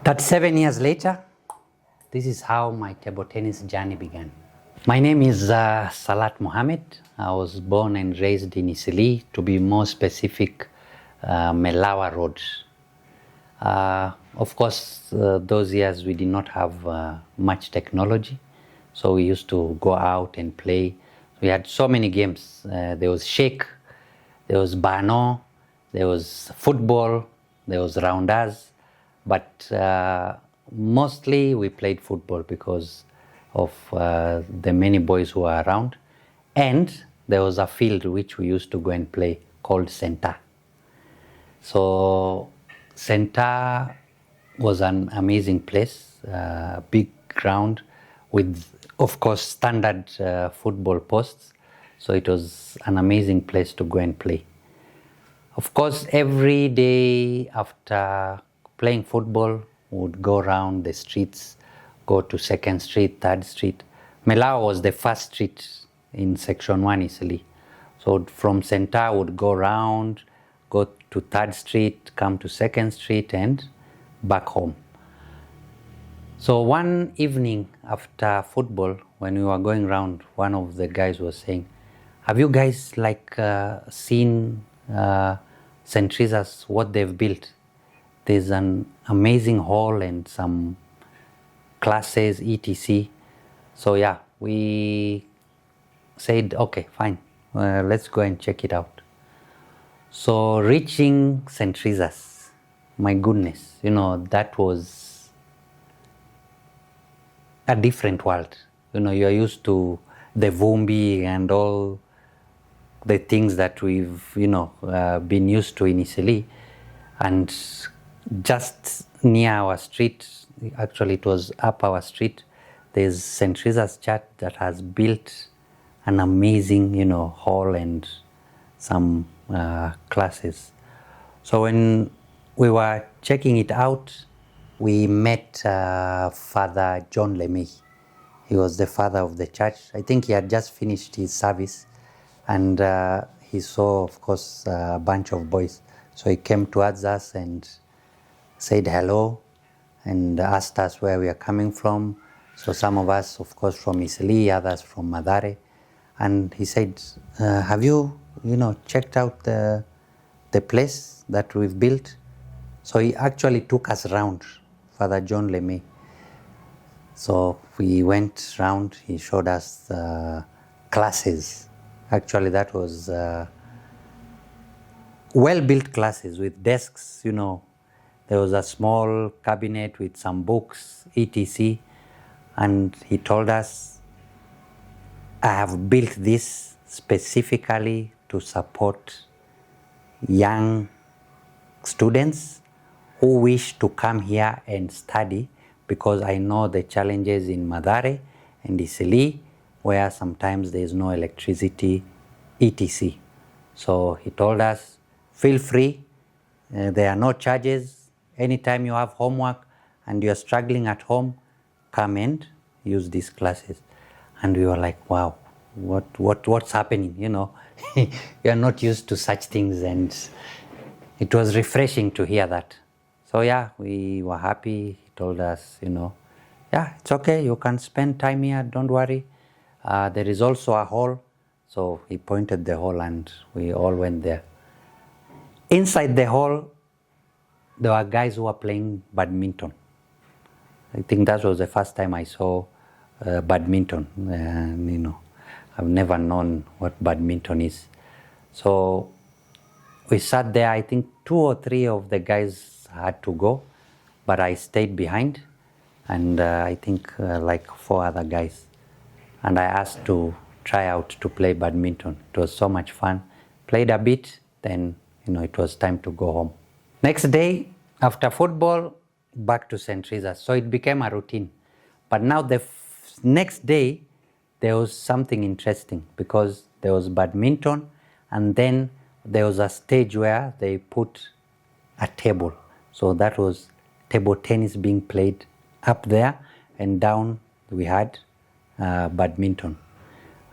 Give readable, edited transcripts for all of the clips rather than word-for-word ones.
37 years later, this is how my table tennis journey began. My name is Salat Mohammed. I was born and raised in Isili, to be more specific, Melawa Road. Of course, those years we did not have much technology, so we used to go out and play. We had so many games. There was shake, there was bano, there was football, there was rounders, but mostly we played football because of the many boys who were around. And there was a field which we used to go and play called center. So center was an amazing place, big ground with, of course, standard football posts. So it was an amazing place to go and play. Of course, every day after playing football, we would go around the streets, go to 2nd Street, 3rd Street. Melawa was the first street in Section 1 Isili. So from center, we would go around, go to 3rd Street, come to 2nd Street, and back home. So one evening after football, when we were going around, one of the guys was saying, "Have you guys seen St. Trezas, what they've built? There's an amazing hall and some classes, etc." So yeah, we said, okay, fine, let's go and check it out. So reaching St. Trezas, my goodness, that was a different world. You're used to the vumbi and all the things that we've, been used to in Isili. And just near our street, actually it was up our street, there's St. Trezas Church that has built an amazing, hall and some classes. So when we were checking it out, we met Father John Lemay. He was the father of the church. I think he had just finished his service, and he saw, of course, a bunch of boys. So he came towards us and said hello and asked us where we are coming from. So some of us, of course, from Isili, others from Madare. And he said, have you, checked out the place that we've built? So he actually took us around, Father John Lemay. So we went around, he showed us classes. Actually, that was well-built classes with desks, There was a small cabinet with some books, etc. And he told us, I have built this specifically to support young students who wish to come here and study, because I know the challenges in Madare and Isili, where sometimes there is no electricity, etc. So he told us, feel free, there are no charges. Anytime you have homework and you're struggling at home, come and use these classes. And we were like, wow, what's happening? We are not used to such things, and it was refreshing to hear that. So yeah, we were happy. He told us, yeah, it's okay, you can spend time here, don't worry. There is also a hall. So he pointed the hall and we all went there. Inside the hall, there were guys who were playing badminton. I think that was the first time I saw badminton. I've never known what badminton is. So we sat there. I think 2 or 3 of the guys had to go, but I stayed behind, and I think 4 other guys. And I asked to try out to play badminton. It was so much fun. Played a bit, then it was time to go home. Next day, after football, back to St. Trezas. So it became a routine. But now the next day, there was something interesting, because there was badminton, and then there was a stage where they put a table. So that was table tennis being played up there, and down we had badminton.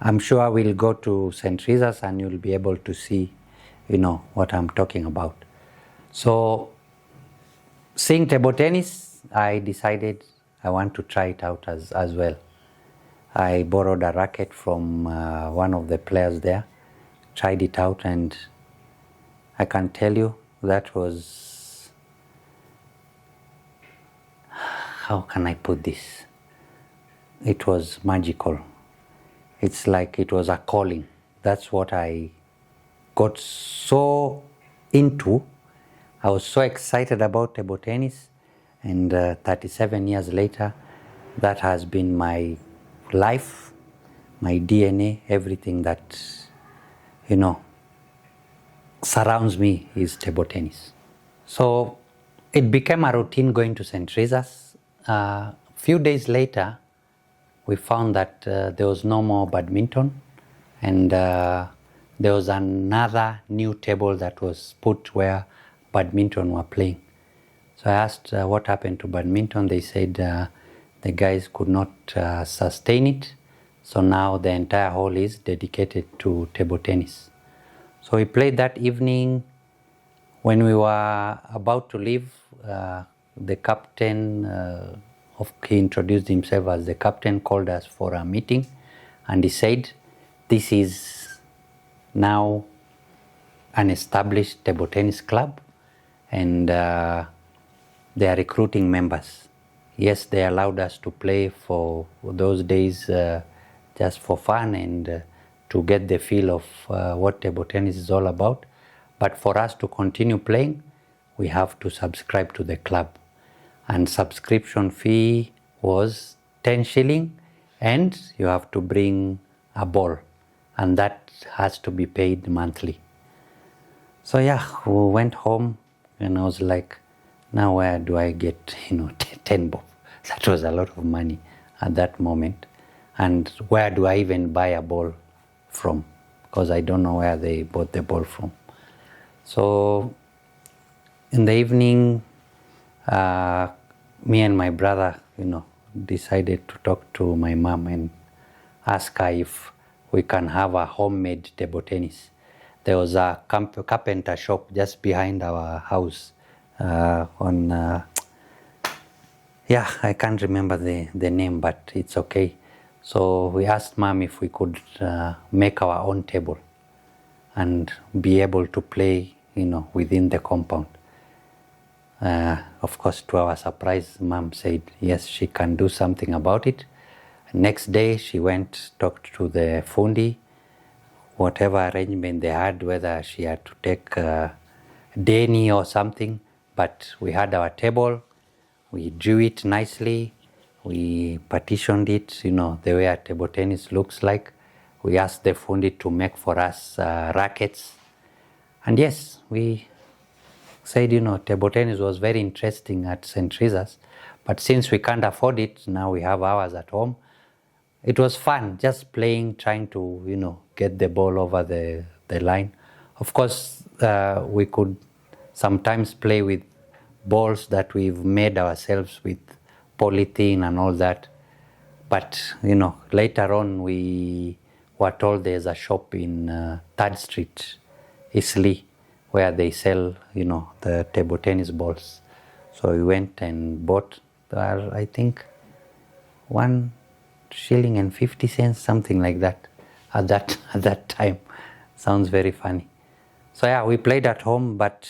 I'm sure we'll go to St. Trezas and you'll be able to see, what I'm talking about. So seeing table tennis I decided I want to try it out as well. I borrowed a racket from one of the players there, tried it out, and I can tell you that was, how can I put this? It was magical. It's like it was a calling. That's what I got so into. I was so excited about table tennis, and 37 years later, that has been my life, my DNA, everything that, surrounds me is table tennis. So it became a routine going to St. Trezas. A few days later, we found that there was no more badminton, and there was another new table that was put where badminton were playing. So I asked what happened to badminton. They said the guys could not sustain it, so now the entire hall is dedicated to table tennis. So we played that evening. When we were about to leave, the captain, he introduced himself as the captain, called us for a meeting, and he said, this is now an established table tennis club, and they are recruiting members. Yes, they allowed us to play for those days just for fun and to get the feel of what table tennis is all about. But for us to continue playing, we have to subscribe to the club. And subscription fee was 10 shilling, and you have to bring a ball, and that has to be paid monthly. So yeah, we went home, and I was like, now where do I get 10 bob? That was a lot of money at that moment. And where do I even buy a ball from? Because I don't know where they bought the ball from. So in the evening, me and my brother, decided to talk to my mom and ask her if we can have a homemade table tennis. There was a carpenter shop just behind our house I can't remember the name, but it's okay. So we asked Mom if we could make our own table and be able to play, within the compound. Of course, to our surprise, Mom said yes, she can do something about it. Next day, she went, talked to the fundi, whatever arrangement they had, whether she had to take deni or something, but we had our table, we drew it nicely, we partitioned it, the way a table tennis looks like. We asked the fundi to make for us rackets. And yes, we said, table tennis was very interesting at St. Trezas, but since we can't afford it, now we have ours at home. It was fun, just playing, trying to, get the ball over the line. Of course, we could sometimes play with balls that we've made ourselves with polythene and all that. But, later on we were told there's a shop in 3rd Street, Eastleigh, where they sell, the table tennis balls. So we went and bought, I think, 1 shilling and 50 cents, something like that, at that time. Sounds very funny. So yeah, we played at home, but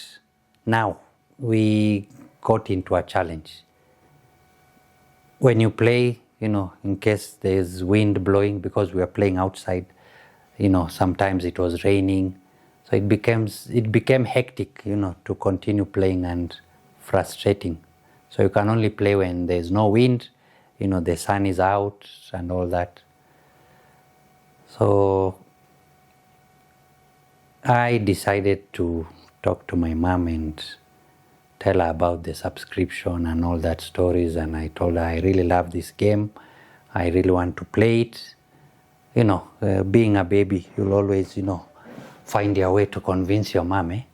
now we got into a challenge. When you play, in case there's wind blowing, because we are playing outside, sometimes it was raining. So it became hectic, to continue playing and frustrating. So you can only play when there's no wind, the sun is out and all that. So I decided to talk to my mom and tell her about the subscription and all that stories. And I told her I really love this game. I really want to play it. Being a baby, you'll always, find your way to convince your mom.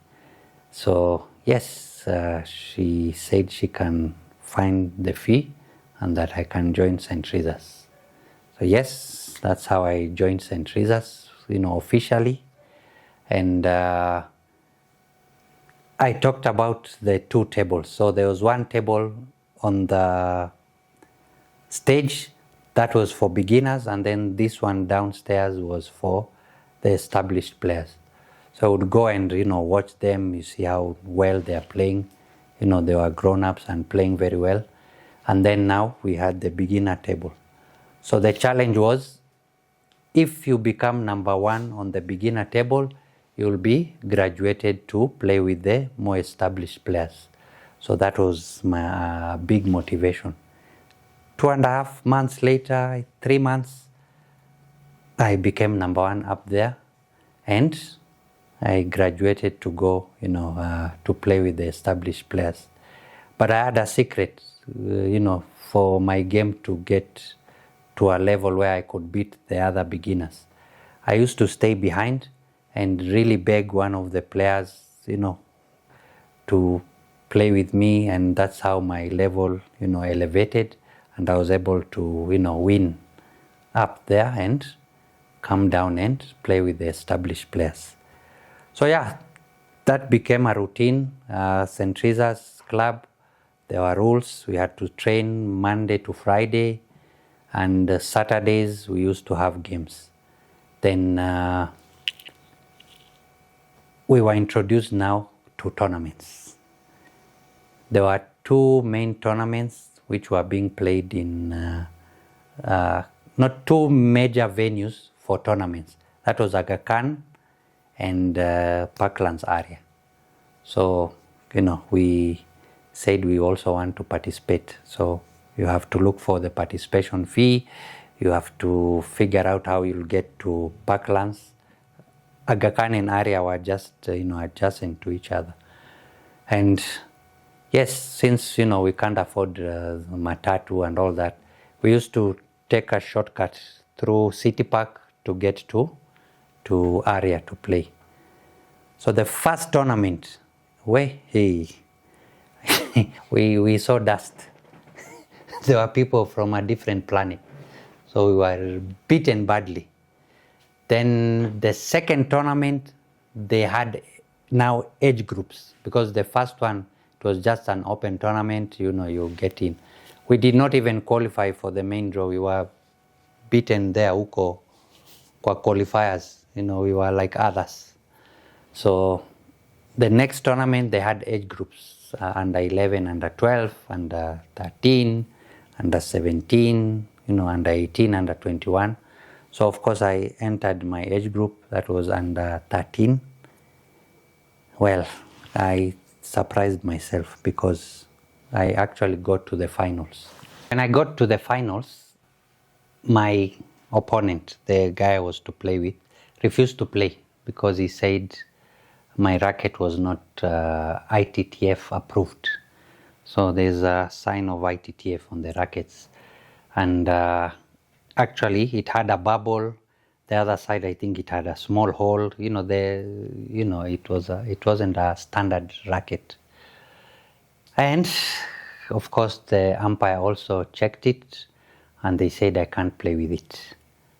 So yes, she said she can find the fee and that I can join St. Trezas. So yes, that's how I joined St. Trezas, officially. And I talked about the 2 tables. So there was one table on the stage, that was for beginners, and then this one downstairs was for the established players. So I would go and watch them. You see how well they are playing. They were grown-ups and playing very well. And then now we had the beginner table. So the challenge was, if you become number one on the beginner table, you'll be graduated to play with the more established players. So that was my big motivation. 2.5 months later, 3 months, I became number one up there, and I graduated to go, to play with the established players. But I had a secret, for my game to get to a level where I could beat the other beginners. I used to stay behind and really beg one of the players, to play with me, and that's how my level, elevated, and I was able to, win up there and come down and play with the established players. So yeah, that became a routine. St. Trezas club, there were rules. We had to train Monday to Friday, and Saturdays we used to have games. Then we were introduced now to tournaments. There were 2 main tournaments which were being played in, not 2 major venues for tournaments. That was Aga Khan and Parklands area. So, we said we also want to participate. So you have to look for the participation fee. You have to figure out how you'll get to Parklands. Aga Khan and area were just, adjacent to each other. And yes, since, we can't afford matatu and all that, we used to take a shortcut through City Park to get to area to play. So the first tournament, we saw dust. There were people from a different planet. So we were beaten badly. Then the second tournament, they had now age groups, because the first one, it was just an open tournament, you get in. We did not even qualify for the main draw. We were beaten there, huko, kwa qualifiers, we were like others. So the next tournament, they had age groups, under 11, under 12, under 13, under 17, under 18, under 21. So of course I entered my age group, that was under 13. Well, I surprised myself because I actually got to the finals. When I got to the finals, my opponent, the guy I was to play with, refused to play because he said my racket was not ITTF approved. So there's a sign of ITTF on the rackets. And actually it had a bubble. The other side, I think it had a small hole. It wasn't a standard racket. And of course the umpire also checked it, and they said I can't play with it.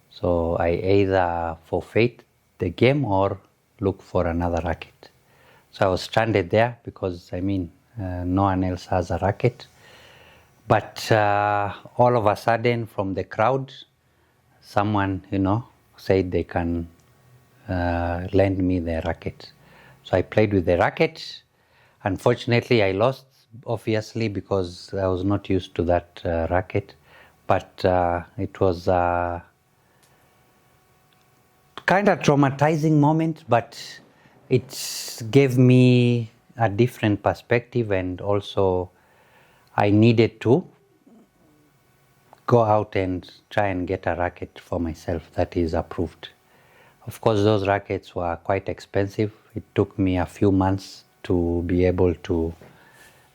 So I either forfeit the game or look for another racket. So I was stranded there because, no one else has a racket. But all of a sudden, from the crowd, someone, said they can lend me the racket. So I played with the racket. Unfortunately, I lost, obviously, because I was not used to that racket. But it was a kind of traumatizing moment, but it gave me a different perspective, and also I needed to go out and try and get a racket for myself that is approved. Of course, those rackets were quite expensive. It took me a few months to be able to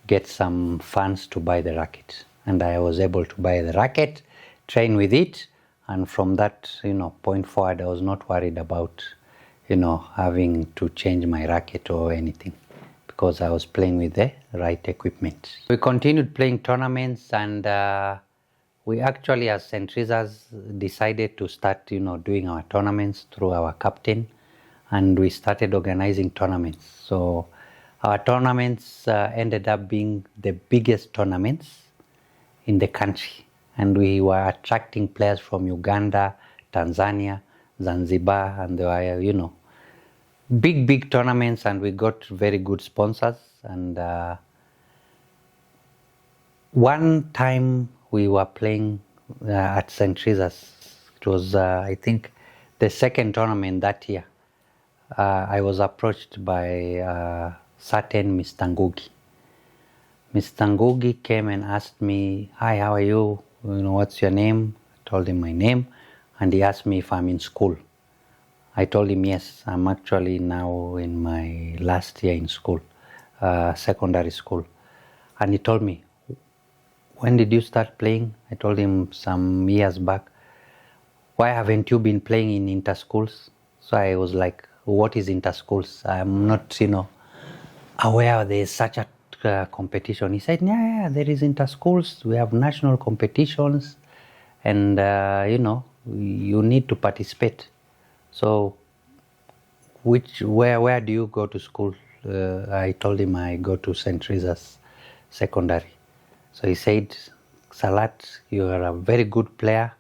get some funds to buy the racket. And I was able to buy the racket, train with it, and from that, point forward, I was not worried about, having to change my racket or anything, because I was playing with the right equipment. We continued playing tournaments, and we actually, as St. Trezas, decided to start, doing our tournaments through our captain, and we started organizing tournaments. So our tournaments ended up being the biggest tournaments in the country. And we were attracting players from Uganda, Tanzania, Zanzibar, and there were, big tournaments, and we got very good sponsors. And one time we were playing at St. Trezas. It was, I think, the second tournament that year. I was approached by certain Mr. Ngugi. Mr. Ngugi came and asked me, "Hi, how are you? What's your name?" I told him my name, and he asked me if I'm in school. I told him, yes, I'm actually now in my last year in school, secondary school. And he told me, "When did you start playing?" I told him some years back. "Why haven't you been playing in inter-schools?" So I was like, what is inter-schools? I'm not, aware there is such a competition. He said, yeah, there is inter-schools. We have national competitions, and, you need to participate. So, where do you go to school? I told him I go to St. Trezas Secondary. So he said, "Salat, you are a very good player.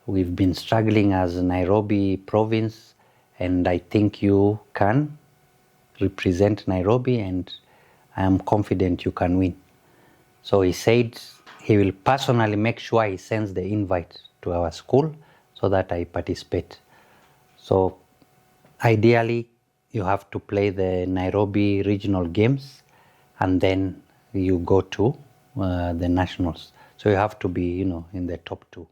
We've been struggling as Nairobi province, and I think you can represent Nairobi, and I am confident you can win." So he said he will personally make sure he sends the invite to our school so that I participate. So ideally, you have to play the Nairobi regional games, and then you go to the nationals. So you have to be, in the top two.